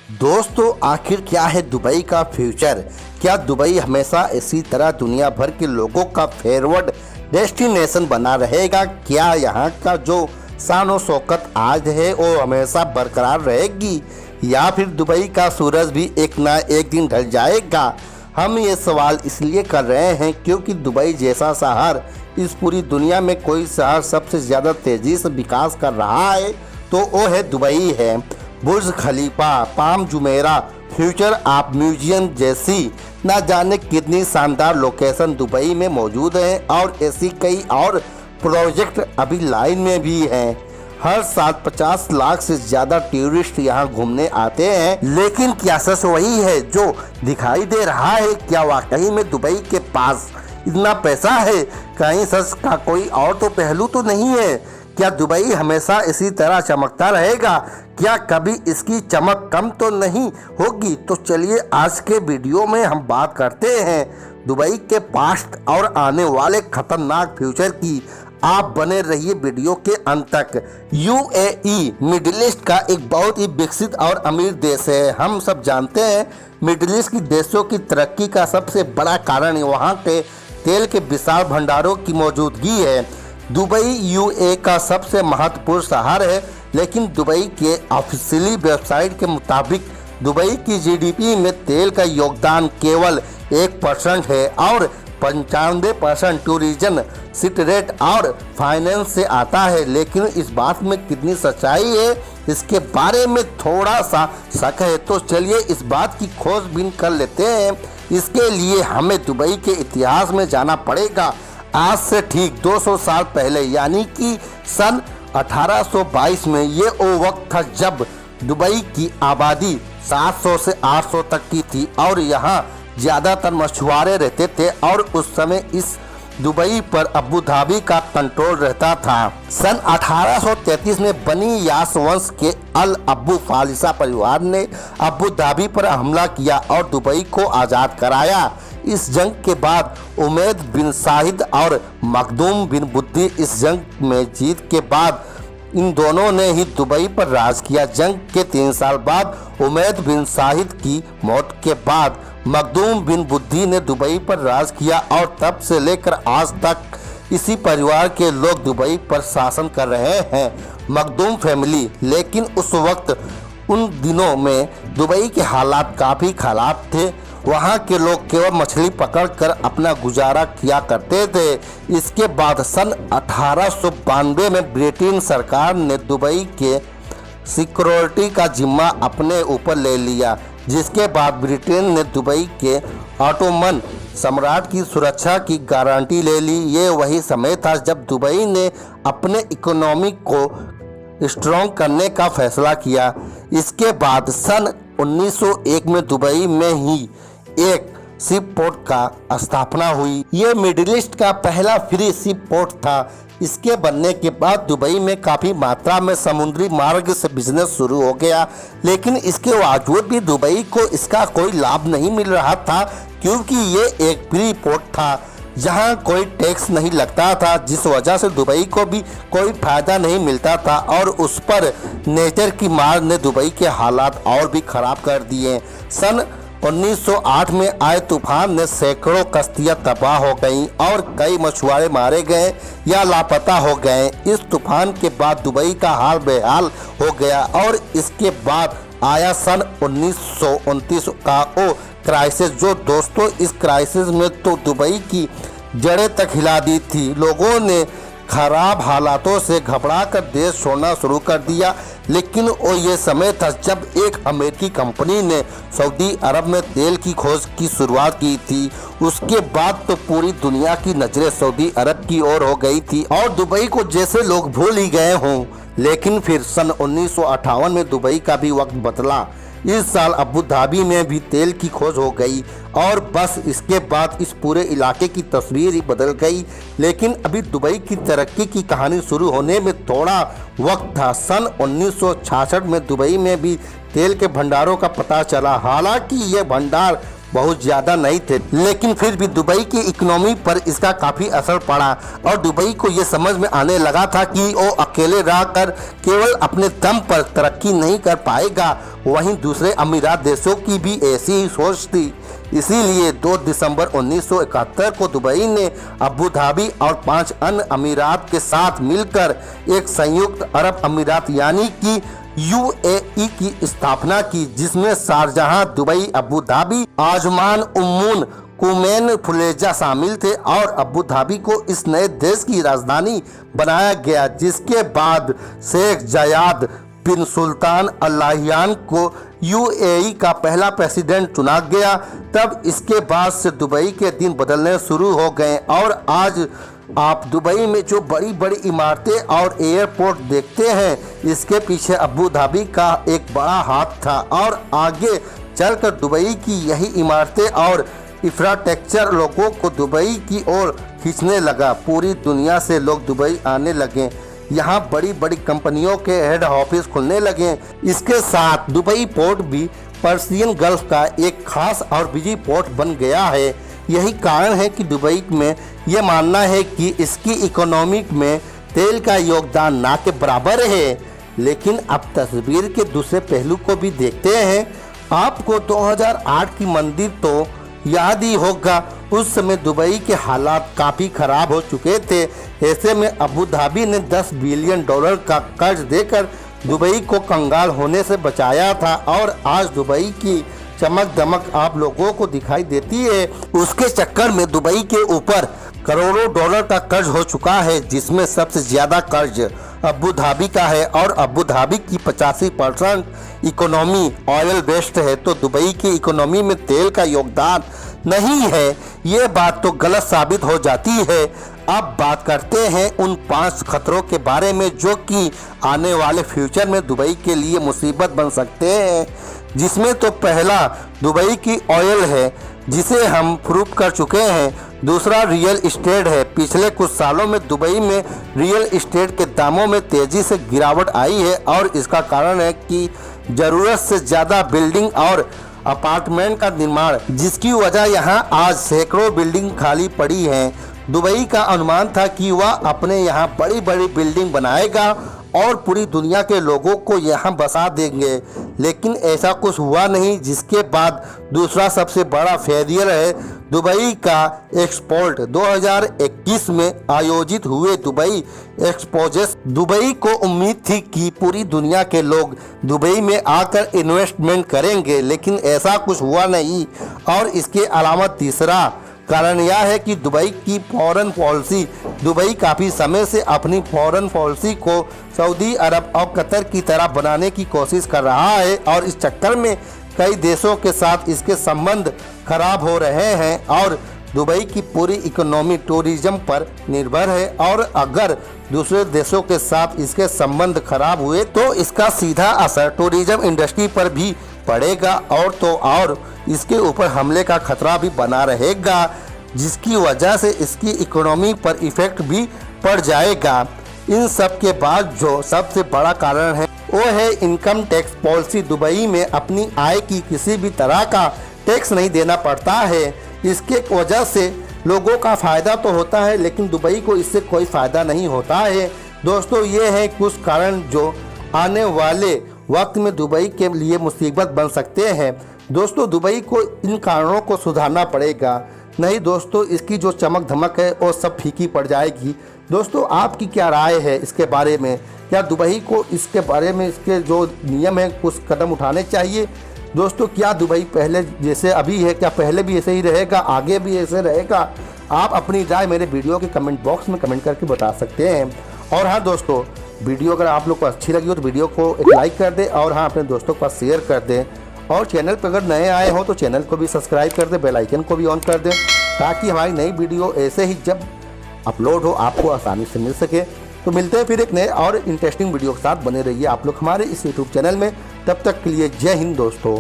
दोस्तों, आखिर क्या है दुबई का फ्यूचर? क्या दुबई हमेशा इसी तरह दुनिया भर के लोगों का फेवरेट डेस्टिनेशन बना रहेगा? क्या यहाँ का जो शान और शौकत आज है वो हमेशा बरकरार रहेगी, या फिर दुबई का सूरज भी एक ना एक दिन ढल जाएगा? हम ये सवाल इसलिए कर रहे हैं क्योंकि दुबई जैसा शहर इस पूरी दुनिया में कोई शहर सबसे ज़्यादा तेज़ी से विकास कर रहा है तो वो है दुबई है। Burj Khalifa, Palm Jumeirah, Future of Museum जैसी ना जाने कितनी शानदार लोकेशन दुबई में मौजूद हैं और ऐसी कई और प्रोजेक्ट अभी लाइन में भी हैं। हर साल 50 लाख से ज़्यादा टूरिस्ट यहाँ घूमने आते हैं, लेकिन क्या सच वही है जो दिखाई दे रहा है? क्या वाकई में दुबई के पास इतना पैसा है? कहीं सच का कोई और तो पहलू तो नहीं है? क्या दुबई हमेशा इसी तरह चमकता रहेगा? क्या कभी इसकी चमक कम तो नहीं होगी? तो चलिए आज के वीडियो में हम बात करते हैं दुबई के पास्ट और आने वाले खतरनाक फ्यूचर की। आप बने रहिए वीडियो के अंत तक। यूएई मिडिल ईस्ट का एक बहुत ही विकसित और अमीर देश है। हम सब जानते हैं मिडिल ईस्ट की देशों की तरक्की का सबसे बड़ा कारण वहाँ के तेल के विशाल भंडारों की मौजूदगी है। दुबई यूएई का सबसे महत्वपूर्ण शहर है, लेकिन दुबई के ऑफिशियली वेबसाइट के मुताबिक दुबई की जीडीपी में तेल का योगदान केवल 1% है और 95% टूरिज्म, सिटी और फाइनेंस से आता है। लेकिन इस बात में कितनी सच्चाई है, इसके बारे में थोड़ा सा शक है। तो चलिए इस बात की खोजबीन कर लेते हैं। इसके लिए हमें दुबई के इतिहास में जाना पड़ेगा। आज से ठीक 200 साल पहले यानी कि सन 1822 में ये वो वक्त था जब दुबई की आबादी 700 से 800 तक की थी और यहाँ ज़्यादातर मछुआरे रहते थे और उस समय इस दुबई पर अबू धाबी का कंट्रोल रहता था। सन 1833 में बनी यास वंश के अल अबू फालिसा परिवार ने अबू धाबी पर हमला किया और दुबई को आज़ाद कराया। इस जंग के बाद उमैद बिन साहिद और मखदूम बिन बुद्दी इस जंग में जीत के बाद इन दोनों ने ही दुबई पर राज किया। जंग के 3 साल बाद उमैद बिन साहिद की मौत के बाद मखदूम बिन बुद्दी ने दुबई पर राज किया और तब से लेकर आज तक इसी परिवार के लोग दुबई पर शासन कर रहे हैं, मखदूम फैमिली। लेकिन उस वक्त उन दिनों में दुबई के हालात काफ़ी खराब थे। वहाँ के लोग केवल मछली पकड़कर अपना गुजारा किया करते थे। इसके बाद सन 1892 में ब्रिटेन सरकार ने दुबई के सिक्योरिटी का जिम्मा अपने ऊपर ले लिया, जिसके बाद ब्रिटेन ने दुबई के ऑटोमन सम्राट की सुरक्षा की गारंटी ले ली। ये वही समय था जब दुबई ने अपने इकोनॉमी को स्ट्रॉन्ग करने का फैसला किया। इसके बाद सन 1901 में दुबई में ही एक शिप पोर्ट का स्थापना हुई। ये मिडिल ईस्ट का पहला फ्री शिप पोर्ट था। इसके बनने के बाद दुबई में काफ़ी मात्रा में समुद्री मार्ग से बिजनेस शुरू हो गया, लेकिन इसके बावजूद भी दुबई को इसका कोई लाभ नहीं मिल रहा था क्योंकि ये एक फ्री पोर्ट था जहां कोई टैक्स नहीं लगता था, जिस वजह से दुबई को भी कोई फायदा नहीं मिलता था और उस पर नेचर की मार ने दुबई के हालात और भी खराब कर दिए। सन 1908 में आए तूफान ने सैकड़ों कश्तियां तबाह हो गईं और कई मछुआरे मारे गए या लापता हो गए। इस तूफान के बाद दुबई का हाल बेहाल हो गया और इसके बाद आया सन 1929 का वो क्राइसिस, जो दोस्तों इस क्राइसिस में तो दुबई की जड़ें तक हिला दी थी। लोगों ने खराब हालातों से घबराकर देश छोड़ना शुरू कर दिया। लेकिन वो ये समय था जब एक अमेरिकी कंपनी ने सऊदी अरब में तेल की खोज की शुरुआत की थी। उसके बाद तो पूरी दुनिया की नज़रें सऊदी अरब की ओर हो गई थी और दुबई को जैसे लोग भूल ही गए हों। लेकिन फिर सन 1958 में दुबई का भी वक्त बदला। इस साल अबू धाबी में भी तेल की खोज हो गई और बस इसके बाद इस पूरे इलाके की तस्वीर ही बदल गई। लेकिन अभी दुबई की तरक्की की कहानी शुरू होने में थोड़ा वक्त था। सन 1966 में दुबई में भी तेल के भंडारों का पता चला। हालांकि ये भंडार बहुत ज़्यादा नहीं थे, लेकिन फिर भी दुबई की इकोनॉमी पर इसका काफ़ी असर पड़ा और दुबई को ये समझ में आने लगा था कि वो अकेले रहकर केवल अपने दम पर तरक्की नहीं कर पाएगा, वहीं दूसरे अमीरात देशों की भी ऐसी ही सोच थी। इसीलिए 2 दिसंबर 1971 को दुबई ने अबू धाबी और 5 अन्य अमीरात के साथ मिलकर एक संयुक्त अरब अमीरात यानी कि UAE की स्थापना की, जिसमें शारजहां, दुबई, अबू धाबी, आजमान, उम्मुन कुमैन, फुलेजा शामिल थे और अबू धाबी को इस नए देश की राजधानी बनाया गया, जिसके बाद शेख जायद बिन सुल्तान अल नाहयान को UAE का पहला प्रेसिडेंट चुना गया। तब इसके बाद से दुबई के दिन बदलने शुरू हो गए और आज आप दुबई में जो बड़ी बड़ी इमारतें और एयरपोर्ट देखते हैं, इसके पीछे अबू धाबी का एक बड़ा हाथ था और आगे चलकर दुबई की यही इमारतें और इंफ्रास्ट्रक्चर लोगों को दुबई की ओर खींचने लगा। पूरी दुनिया से लोग दुबई आने लगे, यहाँ बड़ी बड़ी कंपनियों के हेड ऑफिस खुलने लगे। इसके साथ दुबई पोर्ट भी पर्शियन गल्फ का एक खास और बिजी पोर्ट बन गया है। यही कारण है कि दुबई में ये मानना है कि इसकी इकोनॉमी में तेल का योगदान ना के बराबर है। लेकिन अब तस्वीर के दूसरे पहलू को भी देखते हैं। आपको 2008 की मंदी तो याद ही होगा। उस समय दुबई के हालात काफ़ी ख़राब हो चुके थे। ऐसे में अबू धाबी ने $10 बिलियन का कर्ज देकर दुबई को कंगाल होने से बचाया था और आज दुबई की चमक दमक आप लोगों को दिखाई देती है। उसके चक्कर में दुबई के ऊपर करोड़ों डॉलर का कर्ज हो चुका है, जिसमें सबसे ज़्यादा कर्ज अबू धाबी का है और अबू धाबी की 85% इकोनॉमी ऑयल बेस्ड है, तो दुबई की इकोनॉमी में तेल का योगदान नहीं है। ये बात तो गलत साबित हो जाती है। अब बात करते हैं उन 5 खतरों के बारे में जो कि आने वाले फ्यूचर में दुबई के लिए मुसीबत बन सकते हैं, जिसमें तो पहला दुबई की ऑयल है, जिसे हम प्रूव कर चुके हैं। दूसरा रियल इस्टेट है। पिछले कुछ सालों में दुबई में रियल इस्टेट के दामों में तेज़ी से गिरावट आई है और इसका कारण है कि ज़रूरत से ज़्यादा बिल्डिंग और अपार्टमेंट का निर्माण, जिसकी वजह यहां आज सैकड़ों बिल्डिंग खाली पड़ी हैं। दुबई का अनुमान था कि वह अपने यहां बड़ी बड़ी बिल्डिंग बनाएगा और पूरी दुनिया के लोगों को यहां बसा देंगे, लेकिन ऐसा कुछ हुआ नहीं। जिसके बाद दूसरा सबसे बड़ा फेलियर है दुबई का एक्सपोर्ट। 2021 में आयोजित हुए दुबई एक्सपोजेस। दुबई को उम्मीद थी कि पूरी दुनिया के लोग दुबई में आकर इन्वेस्टमेंट करेंगे, लेकिन ऐसा कुछ हुआ नहीं। और इसके अलावा तीसरा कारण यह है कि दुबई की फॉरेन पॉलिसी। दुबई काफ़ी समय से अपनी फॉरेन पॉलिसी को सऊदी अरब और कतर की तरह बनाने की कोशिश कर रहा है और इस चक्कर में कई देशों के साथ इसके संबंध खराब हो रहे हैं और दुबई की पूरी इकोनॉमी टूरिज्म पर निर्भर है और अगर दूसरे देशों के साथ इसके संबंध खराब हुए तो इसका सीधा असर टूरिज्म इंडस्ट्री पर भी पड़ेगा और तो और इसके ऊपर हमले का खतरा भी बना रहेगा, जिसकी वजह से इसकी इकोनॉमी पर इफेक्ट भी पड़ जाएगा। इन सब के बाद जो सबसे बड़ा कारण है वो है इनकम टैक्स पॉलिसी। दुबई में अपनी आय की किसी भी तरह का टैक्स नहीं देना पड़ता है। इसके वजह से लोगों का फ़ायदा तो होता है, लेकिन दुबई को इससे कोई फ़ायदा नहीं होता है। दोस्तों, ये है कुछ कारण जो आने वाले वक्त में दुबई के लिए मुसीबत बन सकते हैं। दोस्तों, दुबई को इन कारणों को सुधारना पड़ेगा, नहीं दोस्तों इसकी जो चमक धमक है वो सब फीकी पड़ जाएगी। दोस्तों, आपकी क्या राय है इसके बारे में? क्या दुबई को इसके बारे में इसके जो नियम है कुछ कदम उठाने चाहिए? दोस्तों, क्या दुबई पहले जैसे अभी है, क्या पहले भी ऐसे ही रहेगा, आगे भी ऐसे रहेगा? आप अपनी राय मेरे वीडियो के कमेंट बॉक्स में कमेंट करके बता सकते हैं। और हाँ दोस्तों, वीडियो अगर आप लोग को अच्छी लगी हो तो वीडियो को एक लाइक कर दें और हाँ अपने दोस्तों के पास शेयर कर दें। और चैनल पर अगर नए आए हो तो चैनल को भी सब्सक्राइब कर दें, बेल आइकन को भी ऑन कर दें, ताकि हमारी नई वीडियो ऐसे ही जब अपलोड हो आपको आसानी से मिल सके। तो मिलते हैं फिर एक नए और इंटरेस्टिंग वीडियो के साथ। बने रहिए आप लोग हमारे इस यूट्यूब चैनल में। तब तक के लिए जय हिंद दोस्तों।